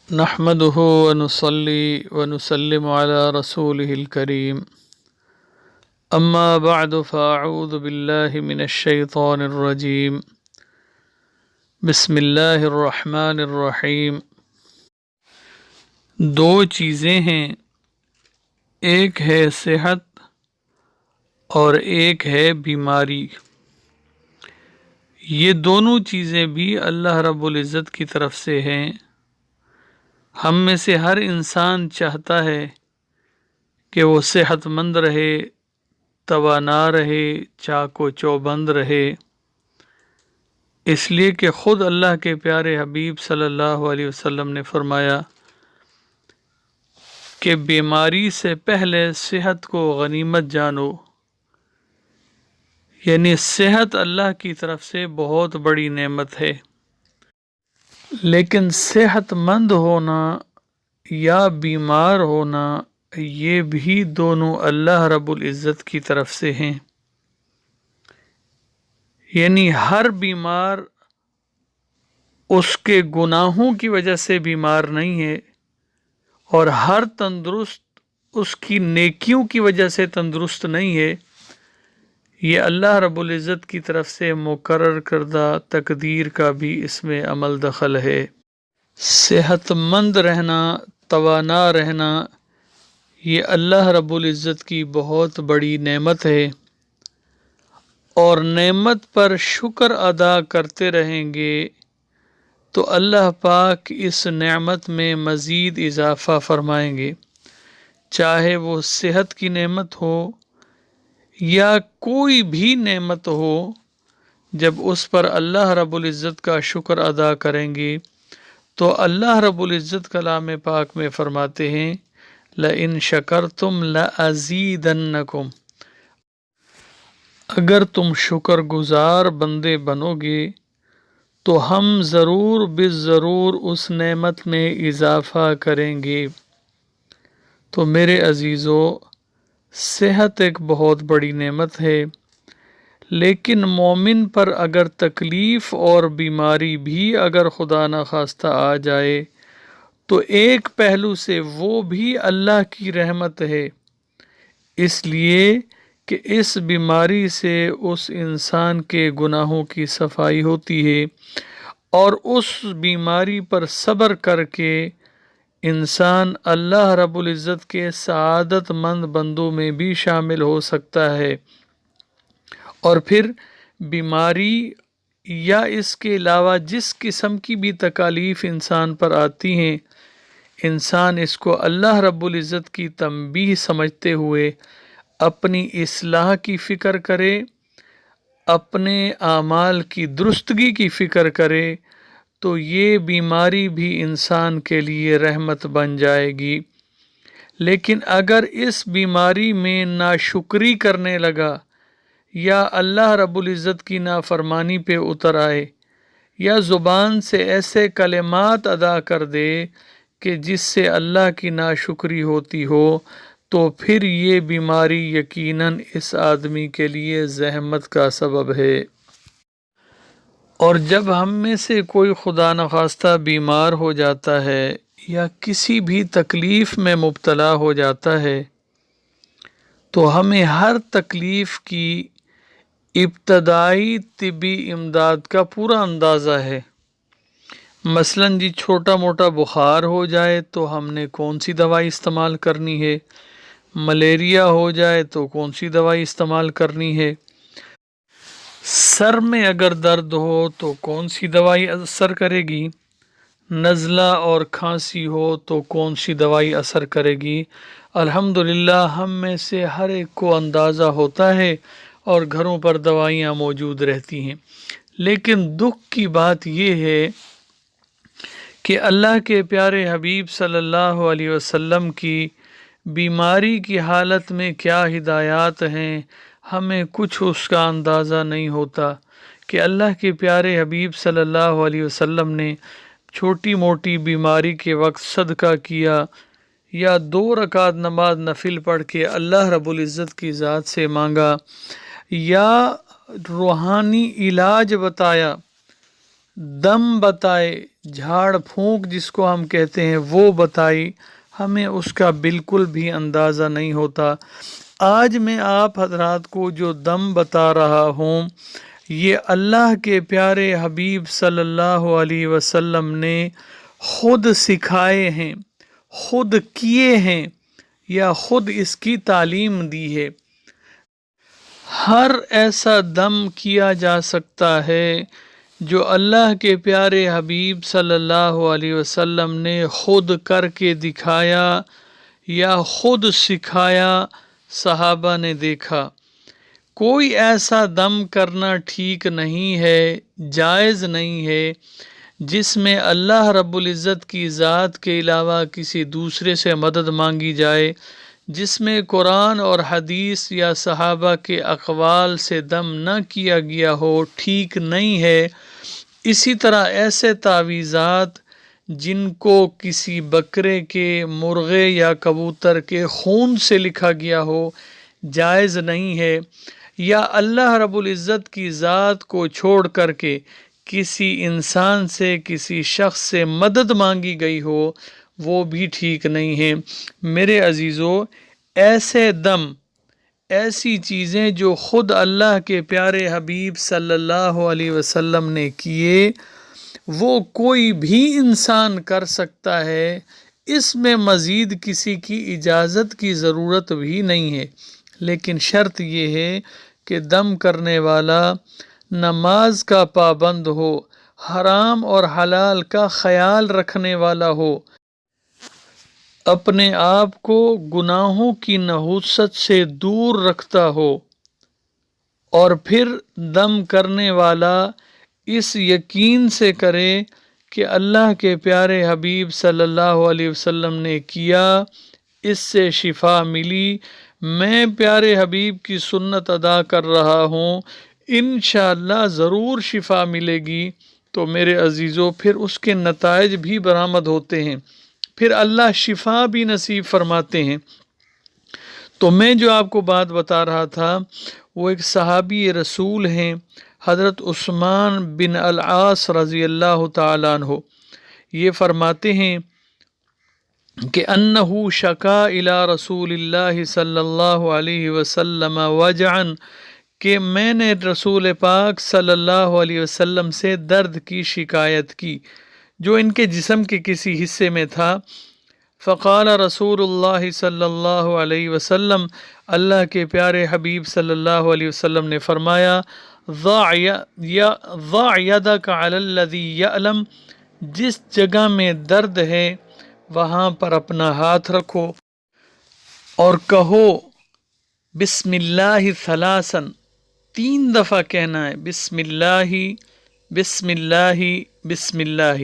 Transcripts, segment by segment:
نحمده ونصلي ونسلم على رسوله الكريم أما بعد فأعوذ بالله من الشيطان الرجيم بسم اللہ الرحمن الرحیم۔ دو چیزیں ہیں، ایک ہے صحت اور ایک ہے بیماری۔ یہ دونوں چیزیں بھی اللہ رب العزت کی طرف سے ہیں۔ ہم میں سے ہر انسان چاہتا ہے کہ وہ صحت مند رہے، توانا رہے، چاق و چوبند رہے، اس لیے کہ خود اللہ کے پیارے حبیب صلی اللہ علیہ وسلم نے فرمایا کہ بیماری سے پہلے صحت کو غنیمت جانو، یعنی صحت اللہ کی طرف سے بہت بڑی نعمت ہے، لیکن صحت مند ہونا یا بیمار ہونا یہ بھی دونوں اللہ رب العزت کی طرف سے ہیں۔ یعنی ہر بیمار اس کے گناہوں کی وجہ سے بیمار نہیں ہے، اور ہر تندرست اس کی نیکیوں کی وجہ سے تندرست نہیں ہے۔ یہ اللہ رب العزت کی طرف سے مقرر کردہ تقدیر کا بھی اس میں عمل دخل ہے۔ صحت مند رہنا، توانا رہنا، یہ اللہ رب العزت کی بہت بڑی نعمت ہے، اور نعمت پر شکر ادا کرتے رہیں گے تو اللہ پاک اس نعمت میں مزید اضافہ فرمائیں گے، چاہے وہ صحت کی نعمت ہو یا کوئی بھی نعمت ہو۔ جب اس پر اللہ رب العزت کا شکر ادا کریں گے تو اللہ رب العزت کلام پاک میں فرماتے ہیں لَإِن شَكَرْتُمْ لَأَزِيدَنَّكُمْ، اگر تم شکر گزار بندے بنو گے تو ہم ضرور بالضرور اس نعمت میں اضافہ کریں گے۔ تو میرے عزیزو، صحت ایک بہت بڑی نعمت ہے، لیکن مومن پر اگر تکلیف اور بیماری بھی اگر خدا نخواستہ آ جائے تو ایک پہلو سے وہ بھی اللہ کی رحمت ہے، اس لیے کہ اس بیماری سے اس انسان کے گناہوں کی صفائی ہوتی ہے، اور اس بیماری پر صبر کر کے انسان اللہ رب العزت کے سعادت مند بندوں میں بھی شامل ہو سکتا ہے۔ اور پھر بیماری یا اس کے علاوہ جس قسم کی بھی تکالیف انسان پر آتی ہیں، انسان اس کو اللہ رب العزت کی تنبیہ سمجھتے ہوئے اپنی اصلاح کی فکر کرے، اپنے اعمال کی درستگی کی فکر کرے، تو یہ بیماری بھی انسان کے لیے رحمت بن جائے گی۔ لیکن اگر اس بیماری میں ناشکری کرنے لگا، یا اللہ رب العزت کی نافرمانی پہ اتر آئے، یا زبان سے ایسے کلمات ادا کر دے کہ جس سے اللہ کی ناشکری ہوتی ہو، تو پھر یہ بیماری یقیناً اس آدمی کے لیے زحمت کا سبب ہے۔ اور جب ہم میں سے کوئی خدا نخواستہ بیمار ہو جاتا ہے یا کسی بھی تکلیف میں مبتلا ہو جاتا ہے، تو ہمیں ہر تکلیف کی ابتدائی طبی امداد کا پورا اندازہ ہے۔ مثلاً چھوٹا موٹا بخار ہو جائے تو ہم نے کون سی دوائی استعمال کرنی ہے، ملیریا ہو جائے تو کون سی دوائی استعمال کرنی ہے، سر میں اگر درد ہو تو کون سی دوائی اثر کرے گی، نزلہ اور کھانسی ہو تو کون سی دوائی اثر کرے گی۔ الحمدللہ ہم میں سے ہر ایک کو اندازہ ہوتا ہے، اور گھروں پر دوائیاں موجود رہتی ہیں۔ لیکن دکھ کی بات یہ ہے کہ اللہ کے پیارے حبیب صلی اللہ علیہ وسلم کی بیماری کی حالت میں کیا ہدایات ہیں، ہمیں کچھ اس کا اندازہ نہیں ہوتا کہ اللہ کے پیارے حبیب صلی اللہ علیہ وسلم نے چھوٹی موٹی بیماری کے وقت صدقہ کیا، یا 2 رکعت نماز نفل پڑھ کے اللہ رب العزت کی ذات سے مانگا، یا روحانی علاج بتایا دم بتائے، جھاڑ پھونک جس کو ہم کہتے ہیں وہ بتائی، ہمیں اس کا بالکل بھی اندازہ نہیں ہوتا۔ آج میں آپ حضرات کو جو دم بتا رہا ہوں یہ اللہ کے پیارے حبیب صلی اللہ علیہ وسلم نے خود سکھائے ہیں، خود کیے ہیں، یا خود اس کی تعلیم دی ہے۔ ہر ایسا دم کیا جا سکتا ہے جو اللہ کے پیارے حبیب صلی اللہ علیہ وسلم نے خود کر کے دکھایا یا خود سکھایا، صحابہ نے دیکھا۔ کوئی ایسا دم کرنا ٹھیک نہیں ہے، جائز نہیں ہے، جس میں اللہ رب العزت کی ذات کے علاوہ کسی دوسرے سے مدد مانگی جائے، جس میں قرآن اور حدیث یا صحابہ کے اقوال سے دم نہ کیا گیا ہو، ٹھیک نہیں ہے۔ اسی طرح ایسے تعویذات جن کو کسی بکرے کے، مرغے یا کبوتر کے خون سے لکھا گیا ہو، جائز نہیں ہے۔ یا اللہ رب العزت کی ذات کو چھوڑ کر کے کسی انسان سے، کسی شخص سے مدد مانگی گئی ہو، وہ بھی ٹھیک نہیں ہے۔ میرے عزیزو، ایسے دم، ایسی چیزیں جو خود اللہ کے پیارے حبیب صلی اللہ علیہ وسلم نے کیے، وہ کوئی بھی انسان کر سکتا ہے، اس میں مزید کسی کی اجازت کی ضرورت بھی نہیں ہے۔ لیکن شرط یہ ہے کہ دم کرنے والا نماز کا پابند ہو، حرام اور حلال کا خیال رکھنے والا ہو، اپنے آپ کو گناہوں کی نحوست سے دور رکھتا ہو، اور پھر دم کرنے والا اس یقین سے کرے کہ اللہ کے پیارے حبیب صلی اللہ علیہ وسلم نے کیا، اس سے شفا ملی، میں پیارے حبیب کی سنت ادا کر رہا ہوں، انشاءاللہ ضرور شفا ملے گی۔ تو میرے عزیزوں، پھر اس کے نتائج بھی برآمد ہوتے ہیں، پھر اللہ شفا بھی نصیب فرماتے ہیں۔ تو میں جو آپ کو بات بتا رہا تھا وہ ایک صحابی رسول ہیں، حضرت عثمان بن العاص رضی اللہ تعالیٰ عنہ۔ یہ فرماتے ہیں کہ انہو شکا الی رسول اللہ صلی اللہ علیہ وسلم وجعن، کہ میں نے رسول پاک صلی اللہ علیہ وسلم سے درد کی شکایت کی جو ان کے جسم کے کسی حصے میں تھا۔ فقال رسول اللہ صلی اللہ علیہ وسلم، اللہ کے پیارے حبیب صلی اللہ علیہ وسلم نے فرمایا، ضع یدک علی الذی یعلم، جس جگہ میں درد ہے وہاں پر اپنا ہاتھ رکھو اور کہو بسم اللہ ثلاثا، 3 دفعہ کہنا ہے، بسم اللہ بسم اللہ بسم اللہ،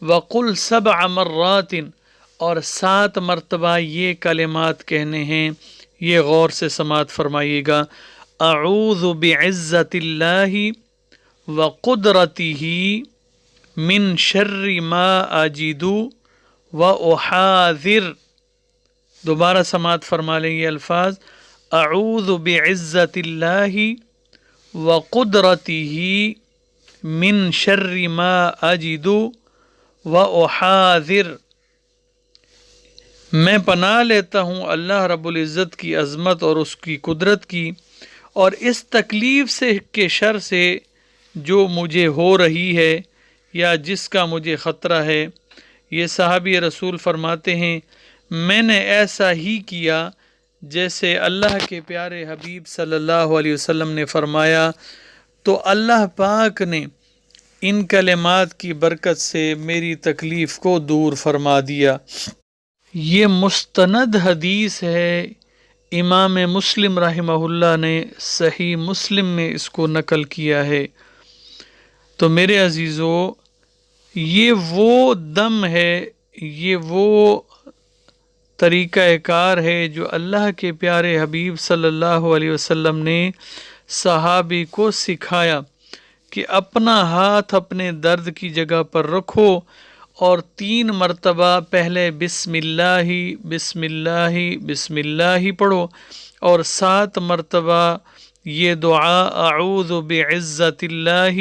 وقل 7 مرات، اور 7 مرتبہ یہ کلمات کہنے ہیں۔ یہ غور سے سماعت فرمائیے گا، اعوذ بعزت اللہ وقدرتہ من شر ما اجد واحاذر۔ دوبارہ سماعت فرما لیں یہ الفاظ، اعوذ بعزت اللہ وقدرتہ من شر ما اجد واحاذر، میں پناہ لیتا ہوں اللہ رب العزت کی عظمت اور اس کی قدرت کی، اور اس تکلیف سے کے شر سے جو مجھے ہو رہی ہے یا جس کا مجھے خطرہ ہے۔ یہ صحابی رسول فرماتے ہیں میں نے ایسا ہی کیا جیسے اللہ کے پیارے حبیب صلی اللہ علیہ وسلم نے فرمایا، تو اللہ پاک نے ان کلمات کی برکت سے میری تکلیف کو دور فرما دیا۔ یہ مستند حدیث ہے، امام مسلم رحمہ اللہ نے صحیح مسلم میں اس کو نقل کیا ہے۔ تو میرے عزیزو، یہ وہ دم ہے، یہ وہ طریقہ کار ہے جو اللہ کے پیارے حبیب صلی اللہ علیہ وسلم نے صحابی کو سکھایا کہ اپنا ہاتھ اپنے درد کی جگہ پر رکھو اور 3 مرتبہ پہلے بسم اللہ بسم اللہ بسم اللہ پڑھو، اور 7 مرتبہ یہ دعا اعوذ بعزت اللہ